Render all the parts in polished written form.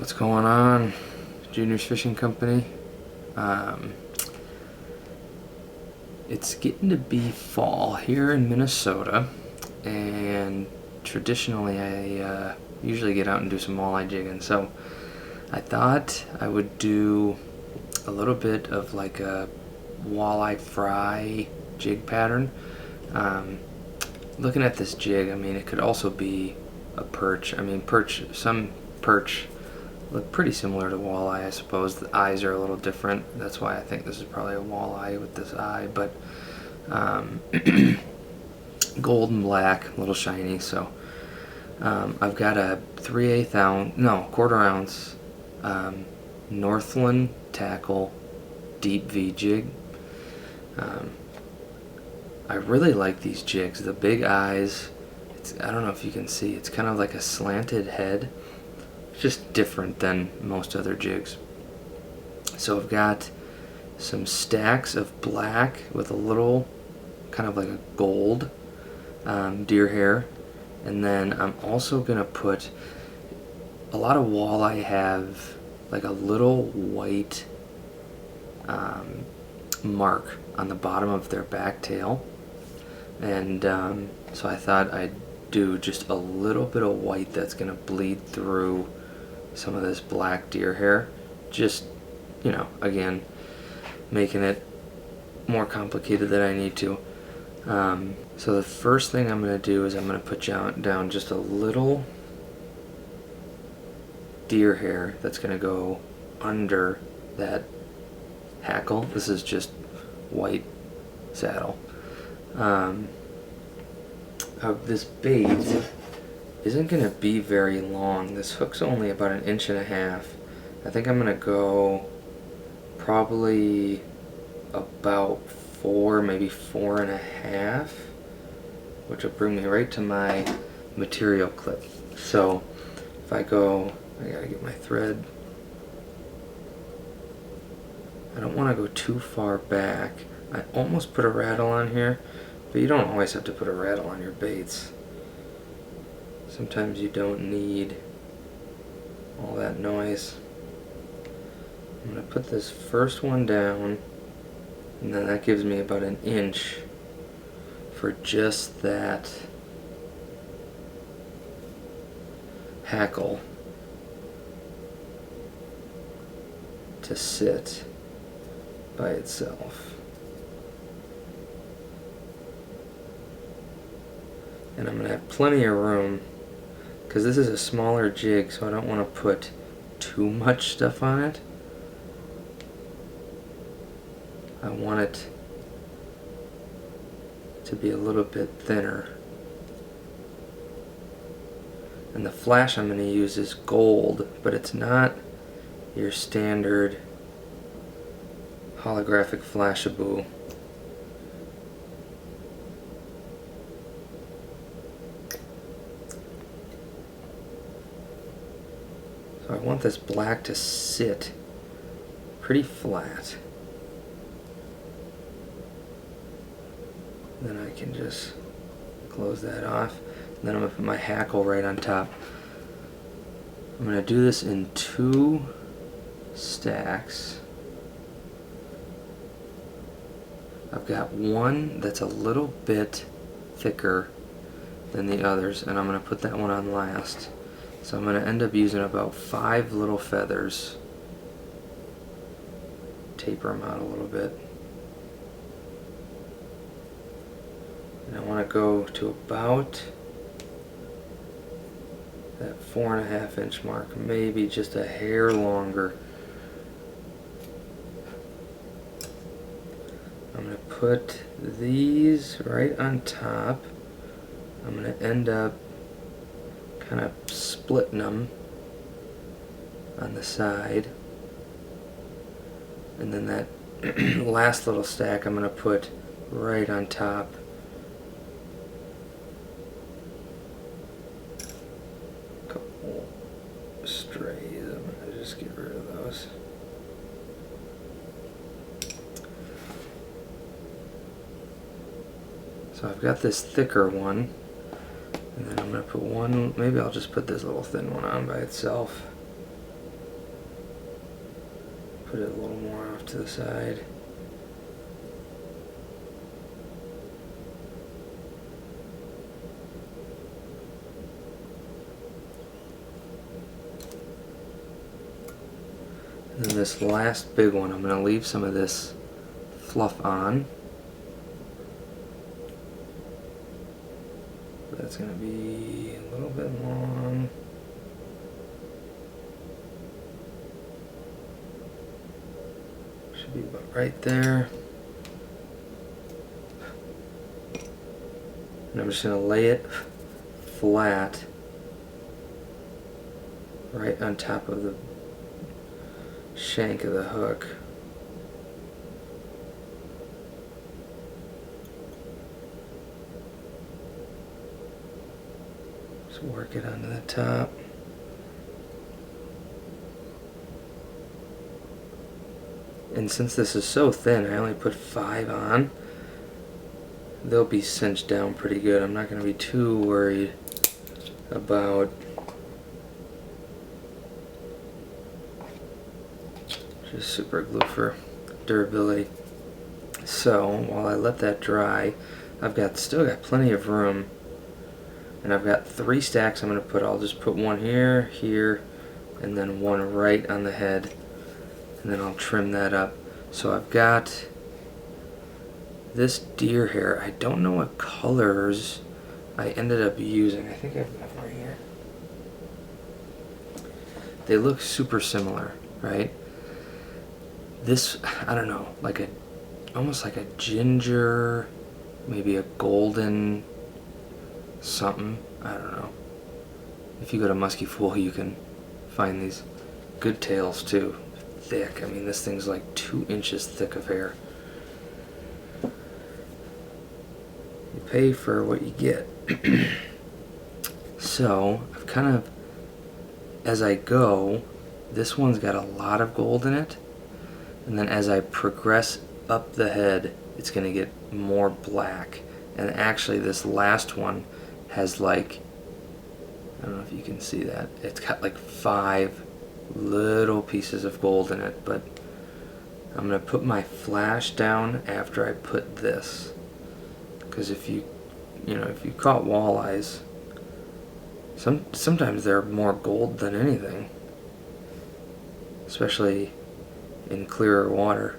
What's going on, Junior's Fishing Company? It's getting to be fall here in Minnesota, and traditionally I usually get out and do some walleye jigging, so I thought I would do a little bit of like a walleye fry jig pattern. Looking at this jig, I mean, it could also be a perch. I mean, some perch look pretty similar to walleye, I suppose. The eyes are a little different. That's why I think this is probably a walleye with this eye, but gold and black, a little shiny. So I've got a 1/4 ounce Northland tackle Deep V-Jig. I really like these jigs. The big eyes, I don't know if you can see, it's kind of like a slanted head. It's just different than most other jigs. So I've got some stacks of black with a little kind of like a gold deer hair, and then I'm also gonna put, a lot of walleye have like a little white mark on the bottom of their back tail, and so I thought I'd do just a little bit of white that's gonna bleed through some of this black deer hair, just, you know, again, making it more complicated than I need to. So the first thing I'm going to do is I'm going to put down just a little deer hair that's going to go under that hackle. This is just white saddle. This bait isn't going to be very long. This hook's only about 1.5 inches. I think I'm going to go probably about 4, maybe 4.5, which will bring me right to my material clip. So if I go, I gotta get my thread. I don't want to go too far back. I almost put a rattle on here, but you don't always have to put a rattle on your baits. Sometimes you don't need all that noise. I'm going to put this first one down, and then that gives me about 1 inch for just that hackle to sit by itself. And I'm going to have plenty of room, because this is a smaller jig, so I don't want to put too much stuff on it. I want it to be a little bit thinner. And the flash I'm going to use is gold, but it's not your standard holographic flashaboo. So I want this black to sit pretty flat. Then I can just close that off. And then I'm going to put my hackle right on top. I'm going to do this in 2 stacks. I've got one that's a little bit thicker than the others, and I'm going to put that one on last. So I'm going to end up using about 5 little feathers. Taper them out a little bit. And I want to go to about that 4.5 inch mark, maybe just a hair longer. I'm going to put these right on top. I'm going to end up kind of splitting them on the side. And then that last little stack I'm going to put right on top. Couple strays, I'm going to just get rid of those. So I've got this thicker one, and then I'm going to put one, maybe I'll just put this little thin one on by itself. put it a little more off to the side. And then this last big one, I'm going to leave some of this fluff on. That's going to be a little bit long. Should be about right there. And I'm just going to lay it flat right on top of the shank of the hook. Just work it onto the top. And since this is so thin, I only put 5 on. They'll be cinched down pretty good. I'm not going to be too worried about just super glue for durability. So while I let that dry, I've still got plenty of room, and I've got 3 stacks I'm going to put. I'll just put one here, here, and then one right on the head, and then I'll trim that up. So I've got this deer hair. I don't know what colors I ended up using. I think I've got them right here. They look super similar, right? This, I don't know, like almost like a ginger, maybe a golden something. I don't know. If you go to Musky Fool, you can find these good tails too. Thick. I mean, this thing's like 2 inches thick of hair. You pay for what you get. So I've kind of, as I go, this one's got a lot of gold in it. And then as I progress up the head, it's going to get more black. And actually this last one has like, I don't know if you can see that, it's got like 5 little pieces of gold in it. But I'm going to put my flash down after I put this. Because if you caught walleyes, sometimes they're more gold than anything. Especially in clearer water.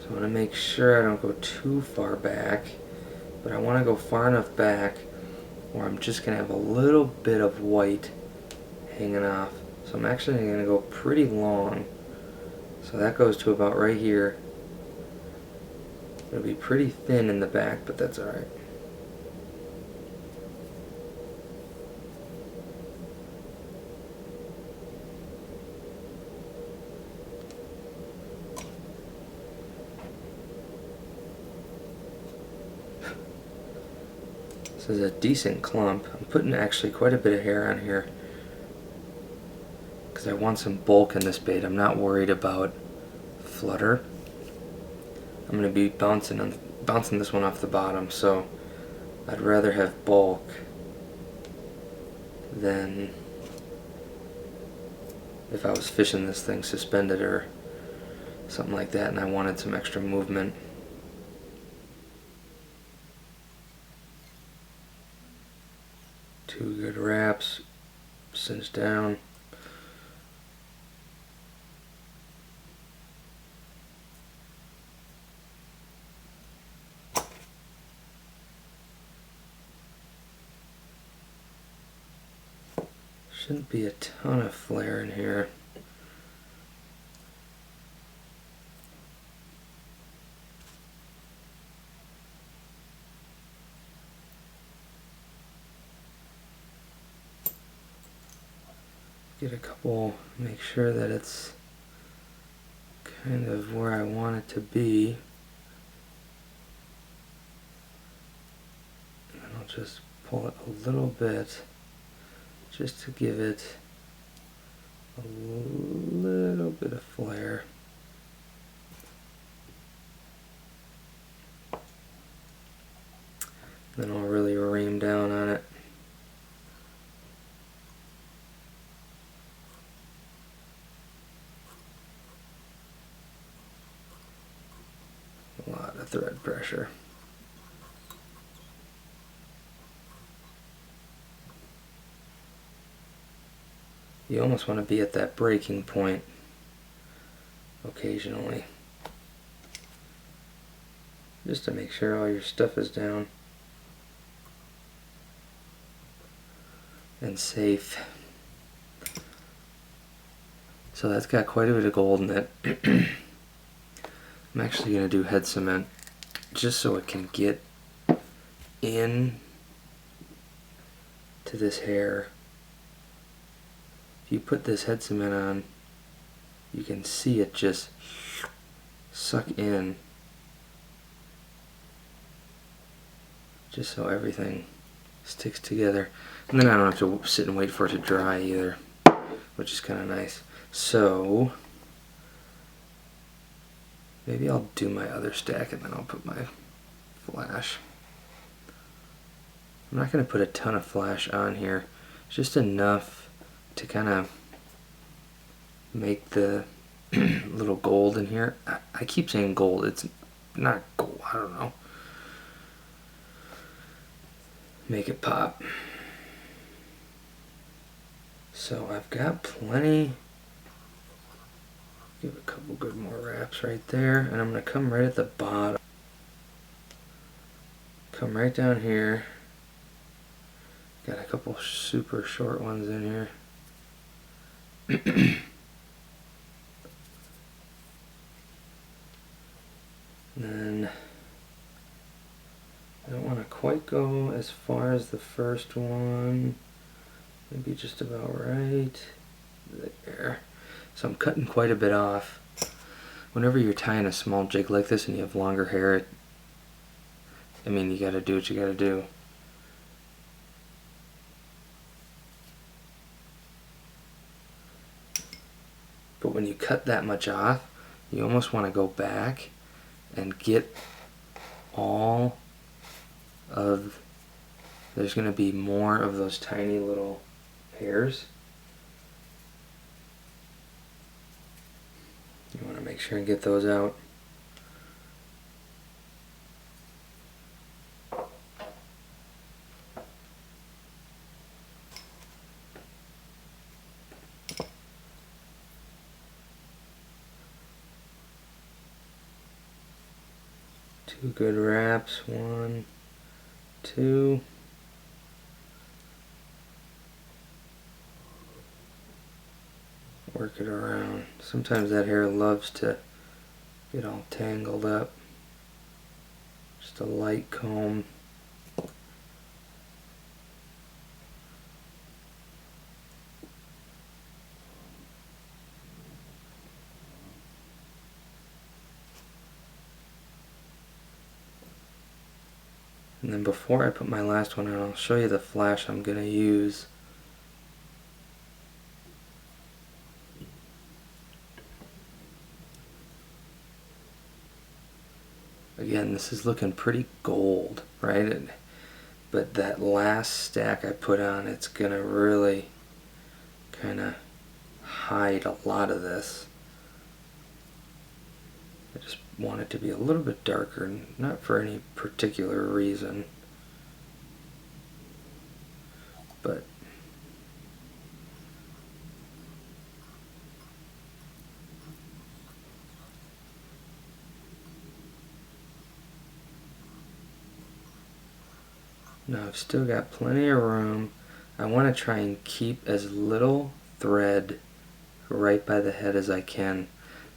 So I want to make sure I don't go too far back, but I want to go far enough back where I'm just going to have a little bit of white hanging off. So I'm actually going to go pretty long. So that goes to about right here. It'll be pretty thin in the back, but that's alright. This is a decent clump. I'm putting actually quite a bit of hair on here because I want some bulk in this bait. I'm not worried about flutter. I'm going to be bouncing this one off the bottom, so I'd rather have bulk than if I was fishing this thing suspended or something like that and I wanted some extra movement. Two good wraps, cinch down. Shouldn't be a ton of flare in here. Get a couple, make sure that it's kind of where I want it to be. And I'll just pull it a little bit just to give it a little bit of flare. Then I'll really ream down on it. thread pressure. You almost want to be at that breaking point occasionally, just to make sure all your stuff is down and safe. So that's got quite a bit of gold in it. I'm actually going to do head cement just so it can get in to this hair. If you put this head cement on, you can see it just suck in, just so everything sticks together. And then I don't have to sit and wait for it to dry either, which is kind of nice. So maybe I'll do my other stack and then I'll put my flash. I'm not going to put a ton of flash on here, just enough to kind of make the little gold in here. I keep saying gold, it's not gold, I don't know. Make it pop. So I've got plenty. Give a couple good more wraps right there, and I'm going to come right at the bottom. Come right down here. Got a couple super short ones in here. Then I don't want to quite go as far as the first one. Maybe just about right there. So I'm cutting quite a bit off. Whenever you're tying a small jig like this and you have longer hair, I mean, you gotta do what you gotta do. But when you cut that much off, you almost want to go back and get all of, there's going to be more of those tiny little hairs. You want to make sure and get those out. Two good wraps, 1, 2. Work it around. Sometimes that hair loves to get all tangled up. Just a light comb. And then before I put my last one on, I'll show you the flash I'm going to use. Again, this is looking pretty gold, right? But that last stack I put on, it's going to really kind of hide a lot of this. I just want it to be a little bit darker, not for any particular reason, but now I've still got plenty of room. I want to try and keep as little thread right by the head as I can.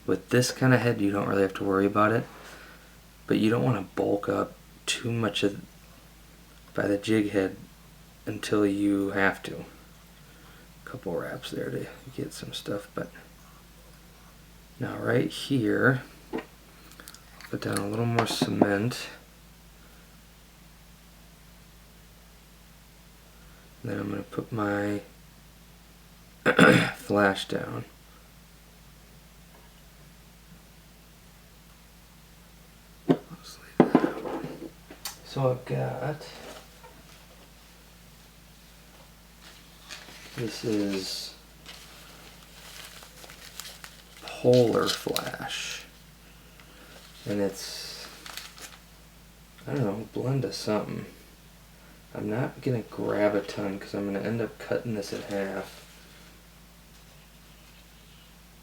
With this kind of head, you don't really have to worry about it, but you don't want to bulk up too much by the jig head until you have to. A couple wraps there to get some stuff, but now right here, put down a little more cement. And then I'm going to put my flash down. So I've got, this is polar flash, and it's I don't know, blend to something. I'm not going to grab a ton because I'm going to end up cutting this in half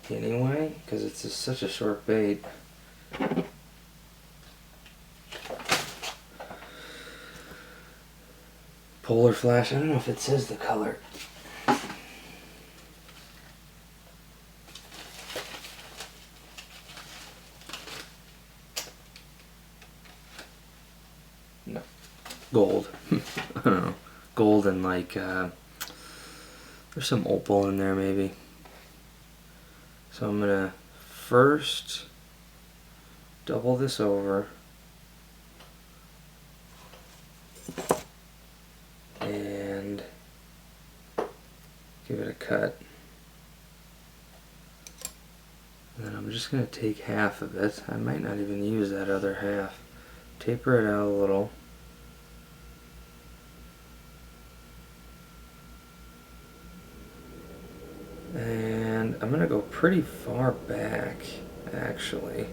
anyway, because it's just such a short bait. Polar flash, I don't know if it says the color. No. Gold. I don't know. Gold and like, there's some opal in there maybe. So I'm going to first double this over and give it a cut. And then I'm just going to take half of it. I might not even use that other half. Taper it out a little. And I'm going to go pretty far back, actually.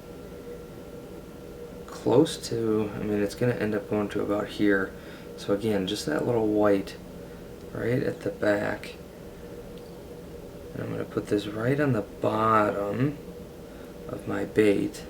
Close to, I mean, it's going to end up going to about here. So again, just that little white right at the back. And I'm going to put this right on the bottom of my bait.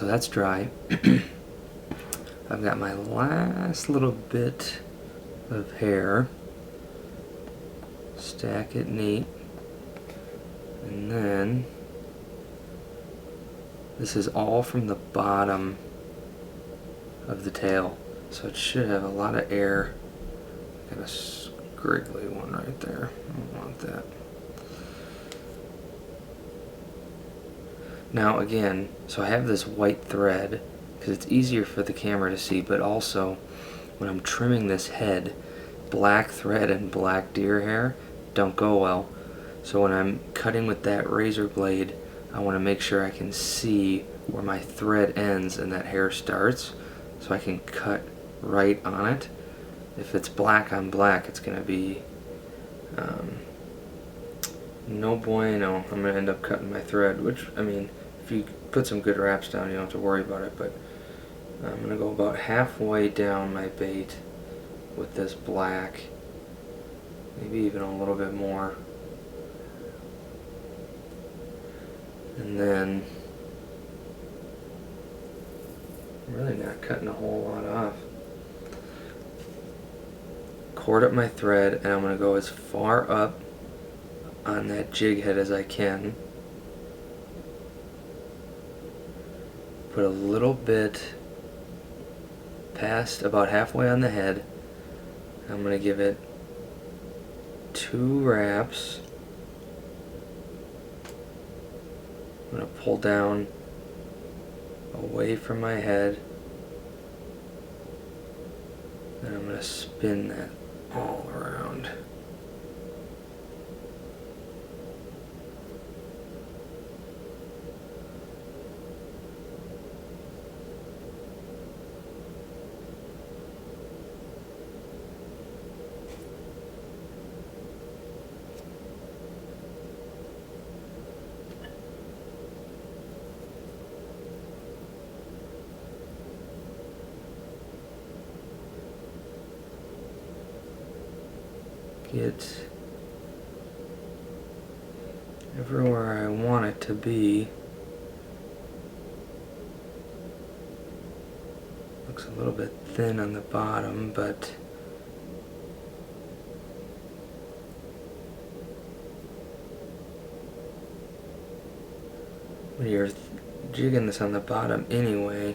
That's dry. I've got my last little bit of hair. Stack it neat. And then this is all from the bottom of the tail. So it should have a lot of air. Got a scriggly one right there. I don't want that. Now again, so I have this white thread because it's easier for the camera to see, but also when I'm trimming this head, black thread and black deer hair don't go well. So when I'm cutting with that razor blade, I want to make sure I can see where my thread ends and that hair starts, so I can cut right on it. If it's black on black, it's going to be no bueno. I'm going to end up cutting my thread, which, I mean, if you put some good wraps down, you don't have to worry about it, but I'm going to go about halfway down my bait with this black, maybe even a little bit more. And then I'm really not cutting a whole lot off. Cord up my thread, and I'm going to go as far up on that jig head as I can. Put a little bit past about halfway on the head. I'm going to give it 2 wraps. I'm going to pull down away from my head. And I'm going to spin that all around. Get everywhere I want it to be. Looks a little bit thin on the bottom, but when you're jigging this on the bottom anyway,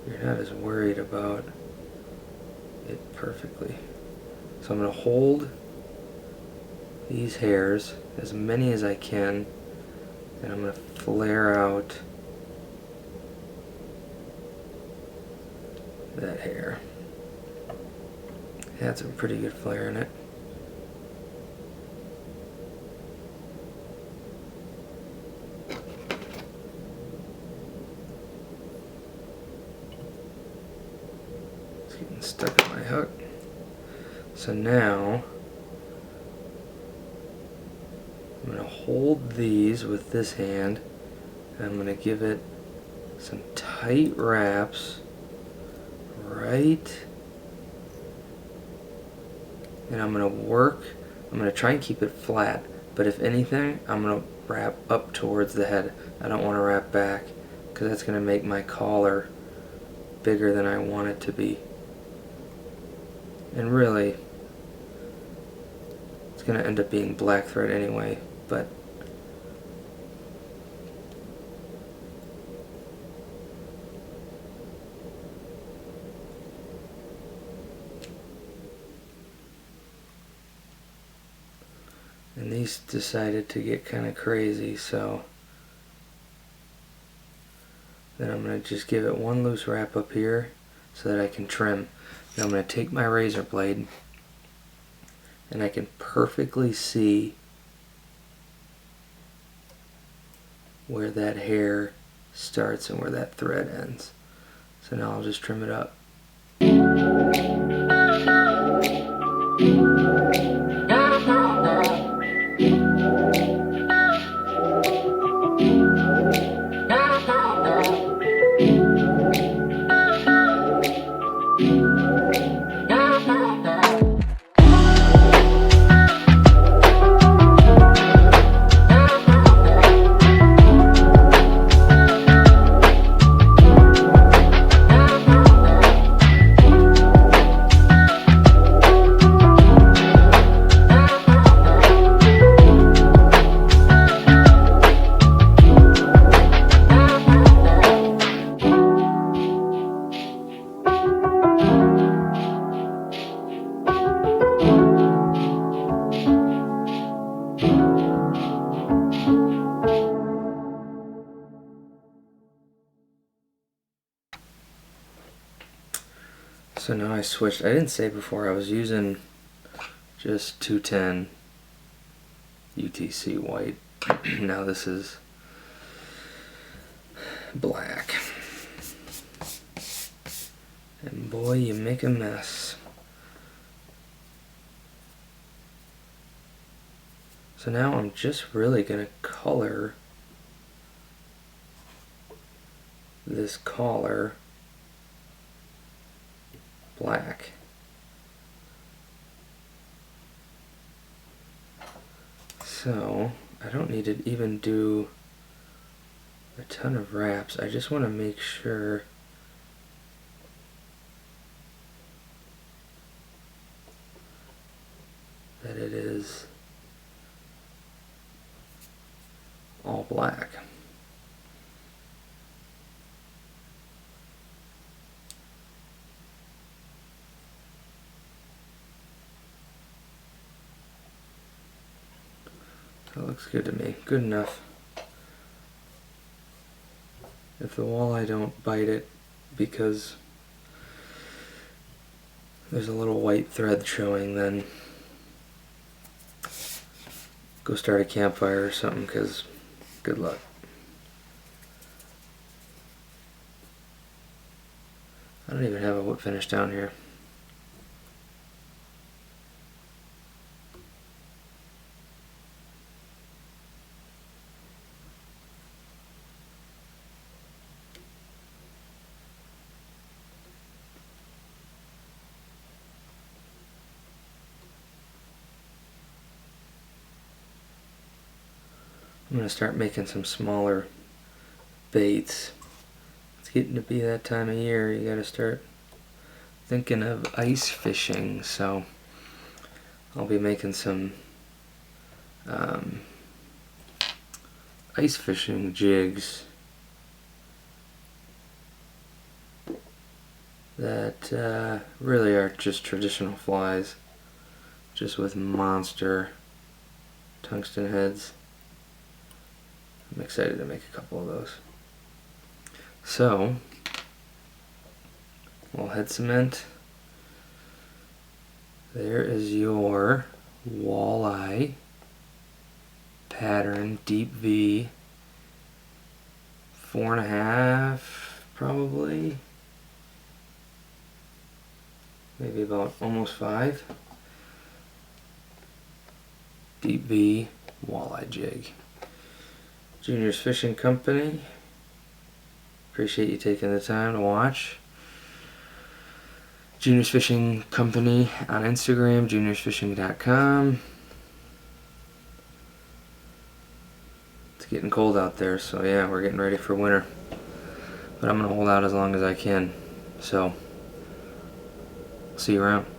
you're not as worried about it perfectly. So I'm going to hold these hairs, as many as I can, And I'm going to flare out that hair. It had some pretty good flare in it. It's getting stuck in my hook. So now I'm going to hold these with this hand, and I'm going to give it some tight wraps right, and I'm going to try and keep it flat, but if anything, I'm going to wrap up towards the head. I don't want to wrap back, because that's going to make my collar bigger than I want it to be. And really, it's going to end up being black thread anyway, but and these decided to get kind of crazy, so then I'm going to just give it one loose wrap up here so that I can trim. Now I'm going to take my razor blade, and I can perfectly see where that hair starts and where that thread ends. So now I'll just trim it up. So now I switched. I didn't say before, I was using just 210 UTC white. Now this is black. And boy, you make a mess. So now I'm just really going to color this collar black. So I don't need to even do a ton of wraps. I just want to make sure that it is all black. That looks good to me. Good enough. If the walleye don't bite it because there's a little white thread showing, then go start a campfire or something, because good luck. I don't even have a whip finish down here. I'm going to start making some smaller baits. It's getting to be that time of year. You got to start thinking of ice fishing. So I'll be making some ice fishing jigs that really are just traditional flies, just with monster tungsten heads. I'm excited to make a couple of those. So, we'll head cement. There is your walleye pattern, deep V, 4.5 probably, maybe about almost 5. Deep V walleye jig. Junior's Fishing Company. Appreciate you taking the time to watch. Junior's Fishing Company on Instagram, juniorsfishing.com. It's getting cold out there, so yeah, we're getting ready for winter. But I'm going to hold out as long as I can. So, see you around.